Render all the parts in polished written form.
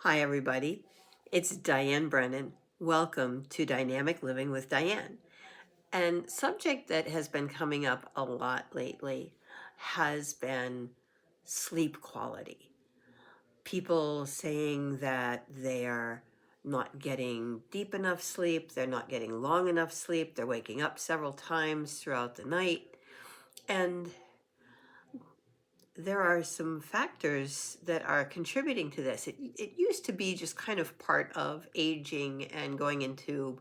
Hi, everybody. It's Diane Brennan. Welcome to Dynamic Living with Diane. And subject that has been coming up a lot lately has been sleep quality. People saying that they are not getting deep enough sleep, they're not getting long enough sleep, they're waking up several times throughout the night. And there are some factors that are contributing to this. It used to be just kind of part of aging and going into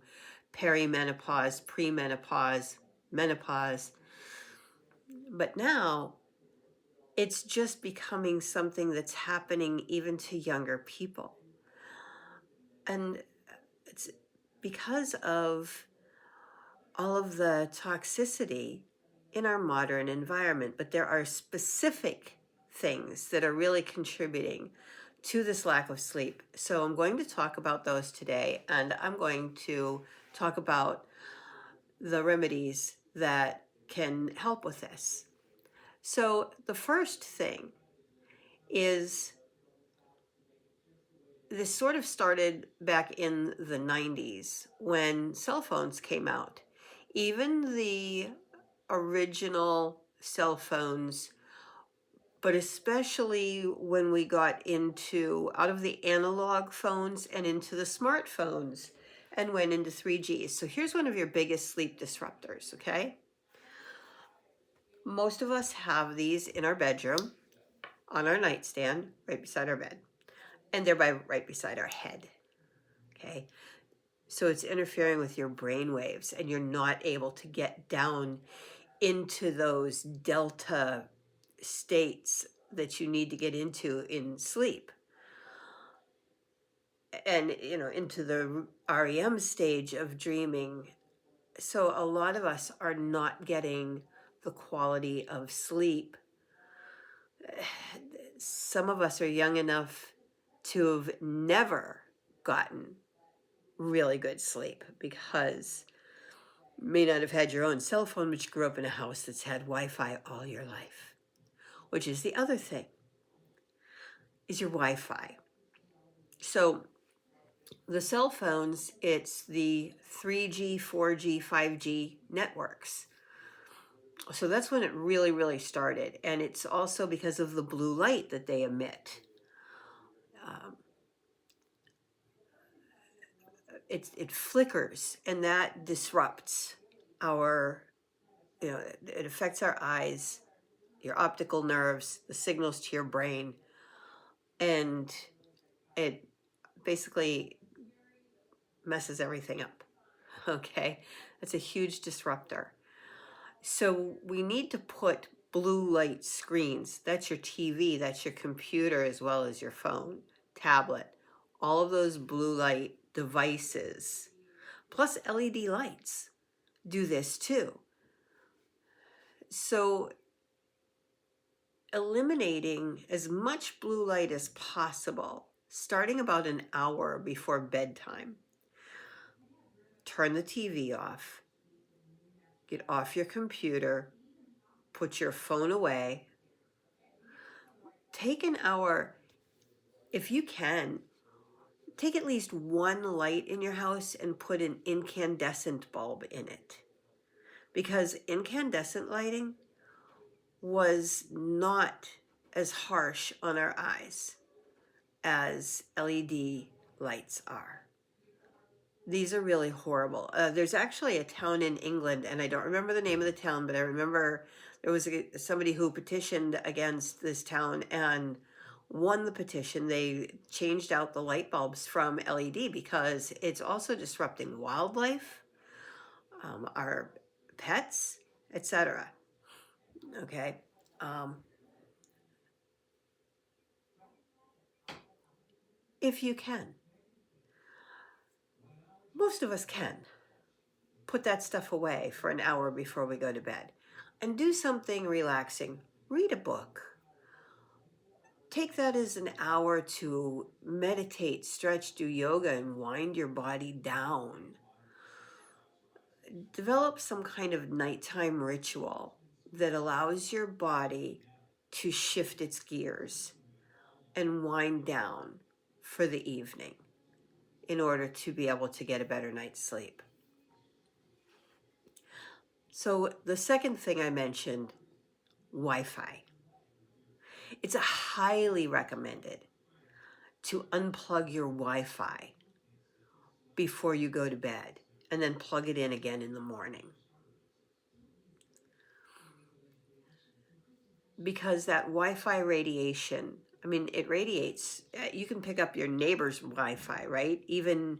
perimenopause, premenopause, menopause. But now it's just becoming something that's happening even to younger people. And it's because of all of the toxicity in our modern environment. But there are specific things that are really contributing to this lack of sleep. So I'm going to talk about those today, and I'm going to talk about the remedies that can help with this. So the first thing is this sort of started back in the 90s when cell phones came out. Even the original cell phones, but especially when we got into out of the analog phones and into the smartphones and went into 3G. So here's one of your biggest sleep disruptors, okay? Most of us have these in our bedroom, on our nightstand, right beside our bed, and thereby right beside our head, okay? So it's interfering with your brain waves, and you're not able to get down into those delta states that you need to get into in sleep, and into the REM stage of dreaming. So a lot of us are not getting the quality of sleep. Some of us are young enough to have never gotten really good sleep because you may not have had your own cell phone, but you grew up in a house that's had Wi-Fi all your life, which is the other thing, is your Wi-Fi. So the cell phones, it's the 3G, 4G, 5G networks. So that's when it really, really started. And it's also because of the blue light that they emit. Um, it flickers, and that disrupts our, it affects our eyes, your optical nerves, the signals to your brain, and it basically messes everything up. Okay, that's a huge disruptor. So we need to put blue light screens. That's your TV, that's your computer, as well as your phone, tablet, all of those blue light devices, plus LED lights do this too. So eliminating as much blue light as possible, starting about an hour before bedtime. Turn the TV off, get off your computer, put your phone away. Take an hour, if you can, take at least one light in your house and put an incandescent bulb in it. Because incandescent lighting was not as harsh on our eyes as LED lights are. These are really horrible. There's actually a town in England, and I don't remember the name of the town, but I remember there was somebody who petitioned against this town and won the petition. They changed out the light bulbs from LED because it's also disrupting wildlife, our pets, etc. Okay. If you can, most of us can put that stuff away for an hour before we go to bed and do something relaxing. Read a book. Take that as an hour to meditate, stretch, do yoga, and wind your body down. Develop some kind of nighttime ritual that allows your body to shift its gears and wind down. for the evening in order to be able to get a better night's sleep. So the second thing I mentioned, Wi-Fi. It's highly recommended to unplug your Wi-Fi before you go to bed and then plug it in again in the morning. Because that Wi-Fi radiation, I mean, it radiates. You can pick up your neighbor's Wi-Fi, right? Even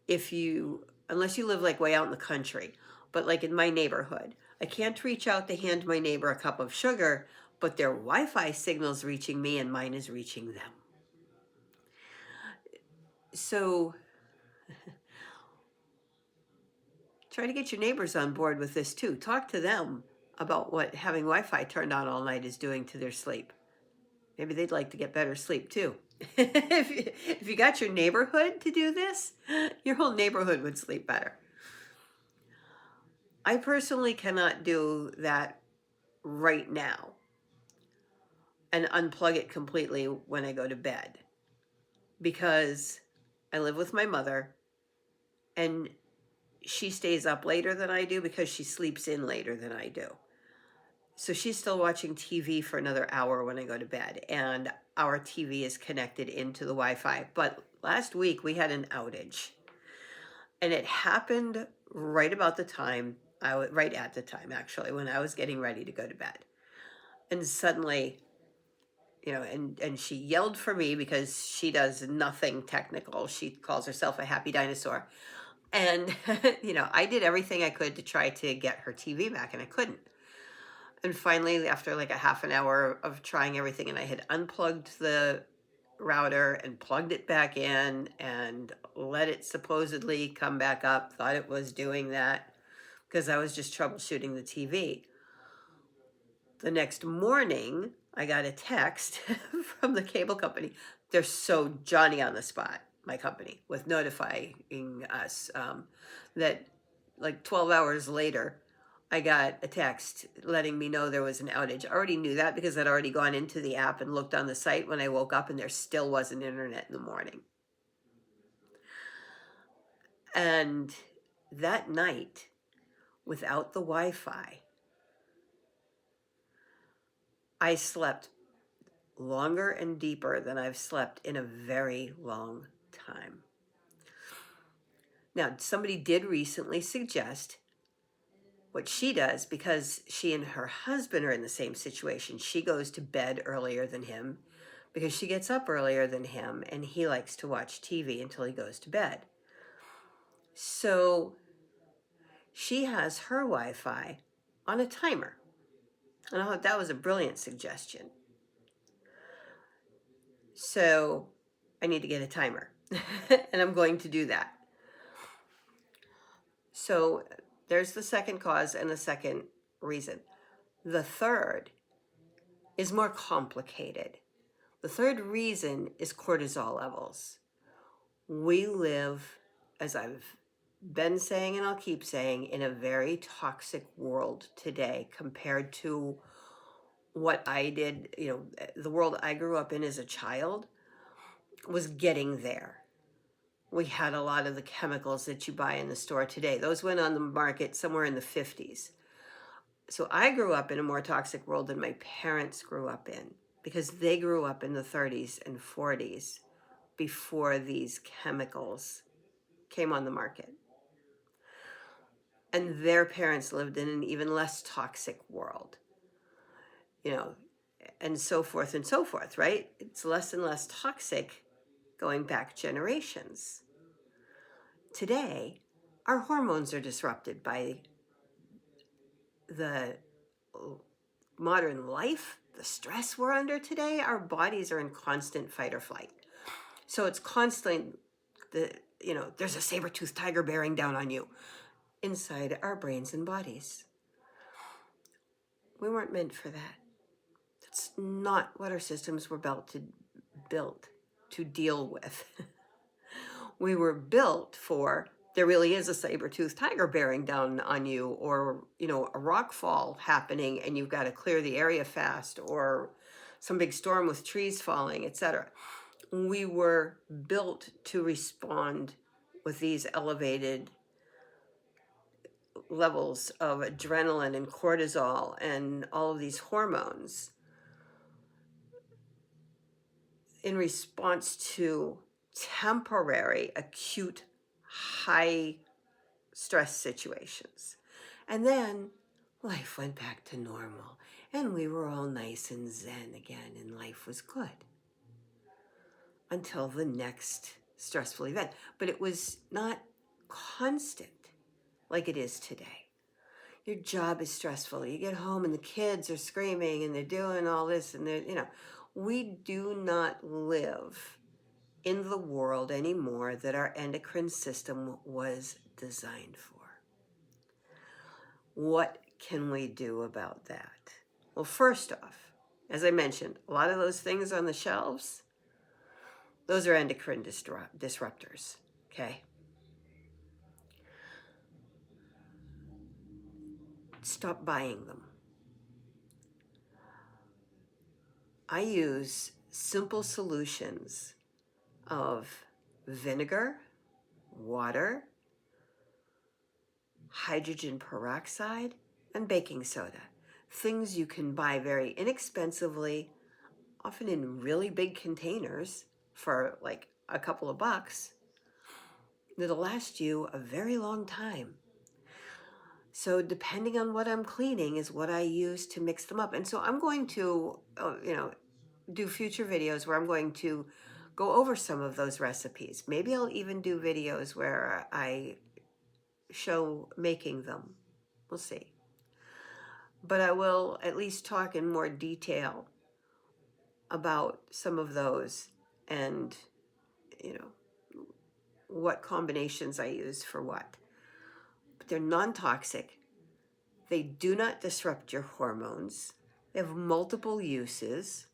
if you, unless you live like way out in the country, but like in my neighborhood, I can't reach out to hand my neighbor a cup of sugar, but their Wi-Fi signal's reaching me and mine is reaching them. So try to get your neighbors on board with this too. Talk to them about what having Wi-Fi turned on all night is doing to their sleep. Maybe they'd like to get better sleep too. If you got your neighborhood to do this, your whole neighborhood would sleep better. I personally cannot do that right now and unplug it completely when I go to bed because I live with my mother and she stays up later than I do because she sleeps in later than I do. So she's still watching TV for another hour when I go to bed, and our TV is connected into the Wi-Fi. But last week we had an outage, and it happened right about the time right at the time actually when I was getting ready to go to bed, and suddenly, and she yelled for me because she does nothing technical. She calls herself a happy dinosaur, and I did everything I could to try to get her TV back, and I couldn't. And finally, after like a half an hour of trying everything, and I had unplugged the router and plugged it back in and let it supposedly come back up, thought it was doing that because I was just troubleshooting the TV. The next morning, I got a text from the cable company. They're so Johnny on the spot, my company, with notifying us that like 12 hours later, I got a text letting me know there was an outage. I already knew that because I'd already gone into the app and looked on the site when I woke up, and there still wasn't internet in the morning. And that night, without the Wi-Fi, I slept longer and deeper than I've slept in a very long time. Now, somebody did recently suggest what she does, because she and her husband are in the same situation. She goes to bed earlier than him because she gets up earlier than him, and he likes to watch TV until he goes to bed. So she has her Wi-Fi on a timer. And I thought that was a brilliant suggestion. So I need to get a timer, and I'm going to do that. So there's the second cause and the second reason. The third is more complicated. The third reason is cortisol levels. We live, as I've been saying and I'll keep saying, in a very toxic world today compared to what I did. The world I grew up in as a child was getting there. We had a lot of the chemicals that you buy in the store today. Those went on the market somewhere in the 50s. So I grew up in a more toxic world than my parents grew up in, because they grew up in the 30s and 40s before these chemicals came on the market. And their parents lived in an even less toxic world, and so forth, right? It's less and less toxic going back generations. Today, our hormones are disrupted by the modern life, the stress we're under today. Our bodies are in constant fight or flight. So it's constant, there's a saber-toothed tiger bearing down on you inside our brains and bodies. We weren't meant for that. That's not what our systems were built to deal with. We were built for, there really is a saber-toothed tiger bearing down on you, or, a rock fall happening and you've got to clear the area fast, or some big storm with trees falling, etc. we were built to respond with these elevated levels of adrenaline and cortisol and all of these hormones in response to temporary, acute, high stress situations. And then life went back to normal, and we were all nice and zen again, and life was good until the next stressful event. But it was not constant like it is today. Your job is stressful. You get home and the kids are screaming and they're doing all this and they're. We do not live in the world anymore that our endocrine system was designed for. What can we do about that? Well, first off, as I mentioned, a lot of those things on the shelves, those are endocrine disruptors, okay? Stop buying them. I use simple solutions of vinegar, water, hydrogen peroxide, and baking soda. Things you can buy very inexpensively, often in really big containers for like a couple of bucks, that'll last you a very long time. So depending on what I'm cleaning is what I use to mix them up. And so I'm going to, do future videos where I'm going to go over some of those recipes. Maybe I'll even do videos where I show making them. We'll see. But I will at least talk in more detail about some of those and, what combinations I use for what. But they're non-toxic. They do not disrupt your hormones. They have multiple uses.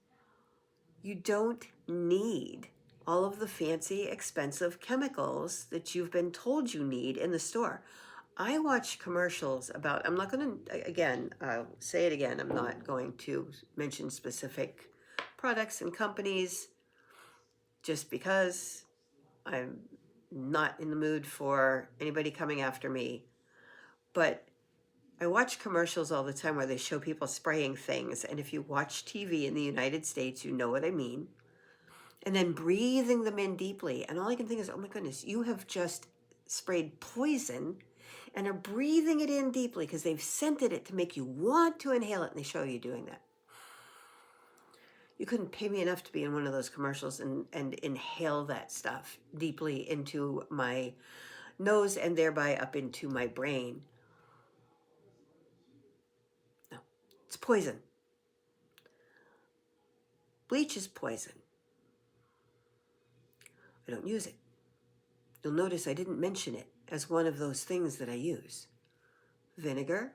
You don't need all of the fancy, expensive chemicals that you've been told you need in the store. I watch commercials about, I'm not going to, again, I'll say it again, I'm not going to mention specific products and companies just because I'm not in the mood for anybody coming after me. But I watch commercials all the time where they show people spraying things. And if you watch TV in the United States, you know what I mean. And then breathing them in deeply. And all I can think is, oh my goodness, you have just sprayed poison and are breathing it in deeply because they've scented it to make you want to inhale it. And they show you doing that. You couldn't pay me enough to be in one of those commercials and inhale that stuff deeply into my nose and thereby up into my brain. No, it's poison. Bleach is poison. I don't use it. You'll notice I didn't mention it as one of those things that I use. Vinegar,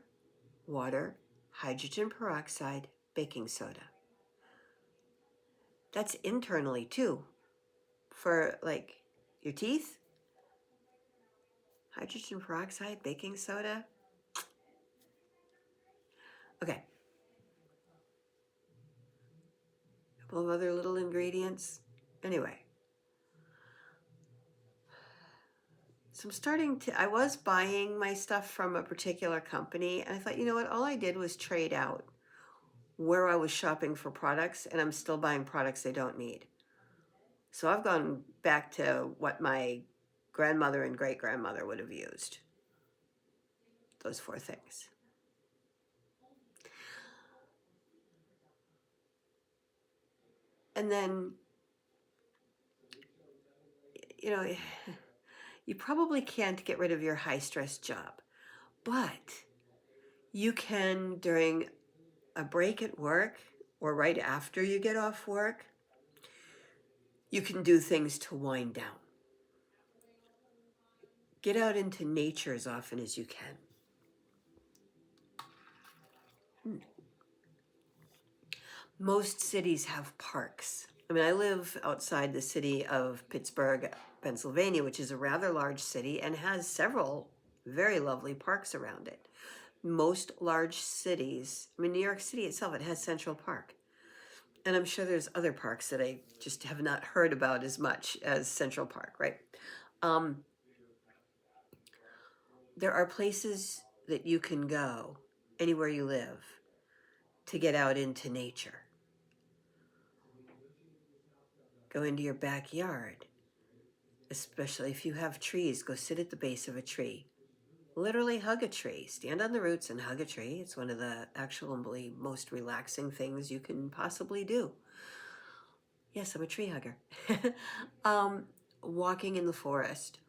water, hydrogen peroxide, baking soda. That's internally too. For like your teeth, hydrogen peroxide, baking soda. Okay. A couple of other little ingredients. Anyway. So I was buying my stuff from a particular company, and I thought, you know what, all I did was trade out where I was shopping for products, and I'm still buying products I don't need. So I've gone back to what my grandmother and great-grandmother would have used. Those 4 things. And then, you probably can't get rid of your high-stress job, but you can, during a break at work or right after you get off work, you can do things to wind down. Get out into nature as often as you can. Most cities have parks. I mean, I live outside the city of Pittsburgh, Pennsylvania, which is a rather large city and has several very lovely parks around it. Most large cities, I mean, New York City itself, it has Central Park. And I'm sure there's other parks that I just have not heard about as much as Central Park, right? Um, there are places that you can go anywhere you live to get out into nature. Go into your backyard, especially if you have trees. Go sit at the base of a tree. Literally hug a tree. Stand on the roots and hug a tree. It's one of the actually most relaxing things you can possibly do. Yes, I'm a tree hugger. um, Walking in the forest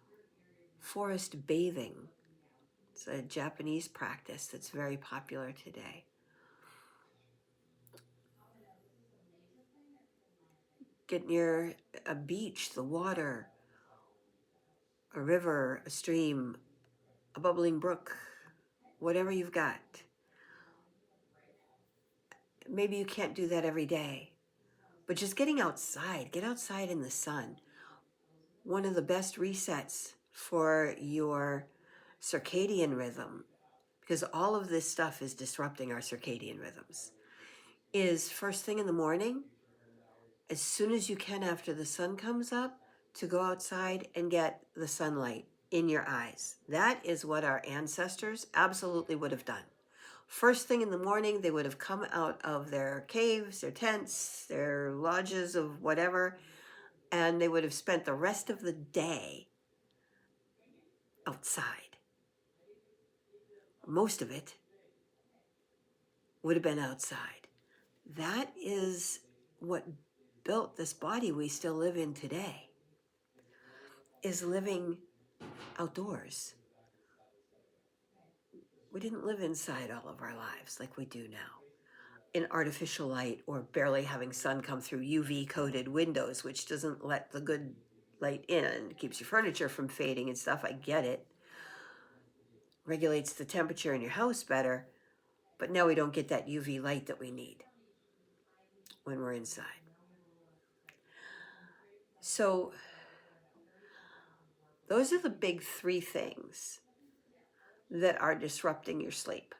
bathing. It's a Japanese practice that's very popular today. Get near a beach, the water, a river, a stream, a bubbling brook, whatever you've got. Maybe you can't do that every day, but just getting outside, get outside in the sun. One of the best resets for your circadian rhythm, because all of this stuff is disrupting our circadian rhythms, is first thing in the morning, as soon as you can after the sun comes up, to go outside and get the sunlight in your eyes. That is what our ancestors absolutely would have done. First thing in the morning, they would have come out of their caves, their tents, their lodges of whatever, and they would have spent the rest of the day outside. Most of it would have been outside. That is what built this body we still live in today, is living outdoors. We didn't live inside all of our lives like we do now, in artificial light or barely having sun come through UV coated windows, which doesn't let the good light in, keeps your furniture from fading and stuff. I get it. Regulates the temperature in your house better, but now we don't get that UV light that we need when we're inside. So those are the big three things that are disrupting your sleep.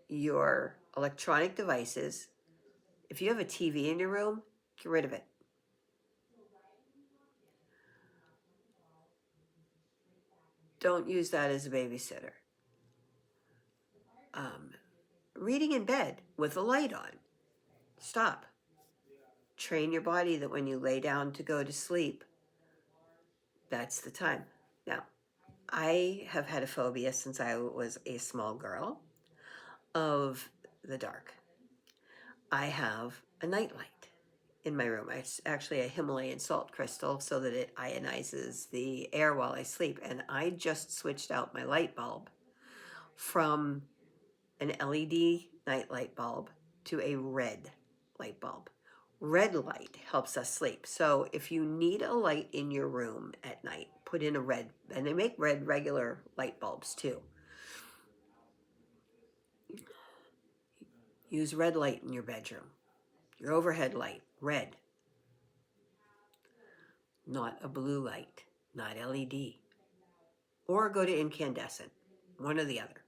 Your electronic devices. If you have a TV in your room, get rid of it. Don't use that as a babysitter. Reading in bed with a light on. Stop. Train your body that when you lay down to go to sleep, that's the time. Now, I have had a phobia since I was a small girl of the dark. I have a nightlight in my room. It's actually a Himalayan salt crystal so that it ionizes the air while I sleep. And I just switched out my light bulb from an LED nightlight bulb to a red light bulb. Red light helps us sleep. So if you need a light in your room at night, put in a red, and they make red regular light bulbs too. Use red light in your bedroom. Your overhead light, red. Not a blue light, not LED. Or go to incandescent, one or the other.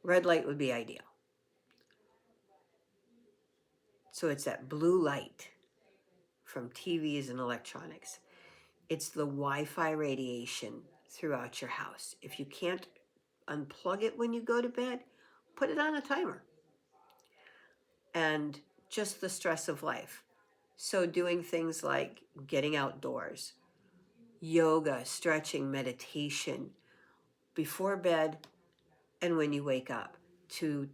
Red light would be ideal. So it's that blue light from TVs and electronics. It's the Wi-Fi radiation throughout your house. If you can't unplug it when you go to bed, put it on a timer. And just the stress of life. So doing things like getting outdoors, yoga, stretching, meditation before bed and when you wake up, to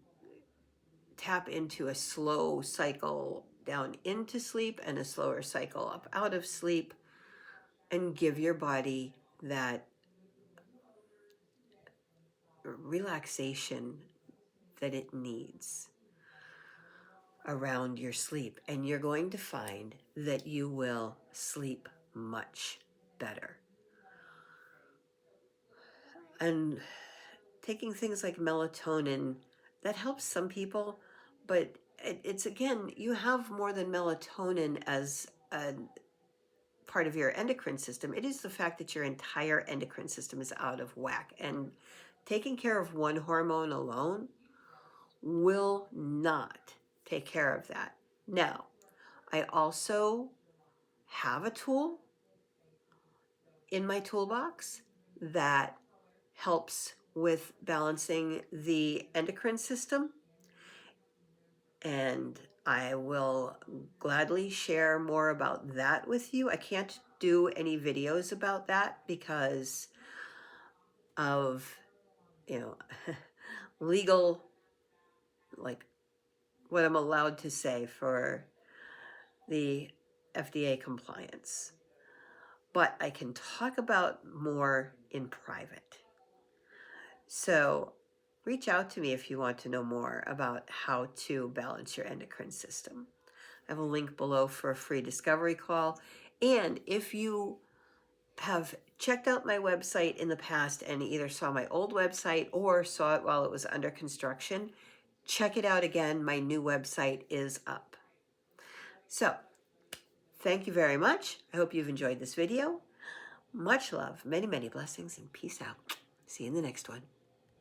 tap into a slow cycle down into sleep and a slower cycle up out of sleep, and give your body that relaxation that it needs around your sleep. And you're going to find that you will sleep much better. And taking things like melatonin, that helps some people, but it's again, you have more than melatonin as a part of your endocrine system. It is the fact that your entire endocrine system is out of whack, and taking care of one hormone alone will not take care of that. Now, I also have a tool in my toolbox that helps with balancing the endocrine system, and I will gladly share more about that with you. I can't do any videos about that because of, you know, legal, like what I'm allowed to say for the FDA compliance. But I can talk about more in private. So reach out to me if you want to know more about how to balance your endocrine system. I have a link below for a free discovery call. And if you have checked out my website in the past and either saw my old website or saw it while it was under construction, check it out again. My new website is up. So thank you very much. I hope you've enjoyed this video. Much love, many, many blessings, and peace out. See you in the next one.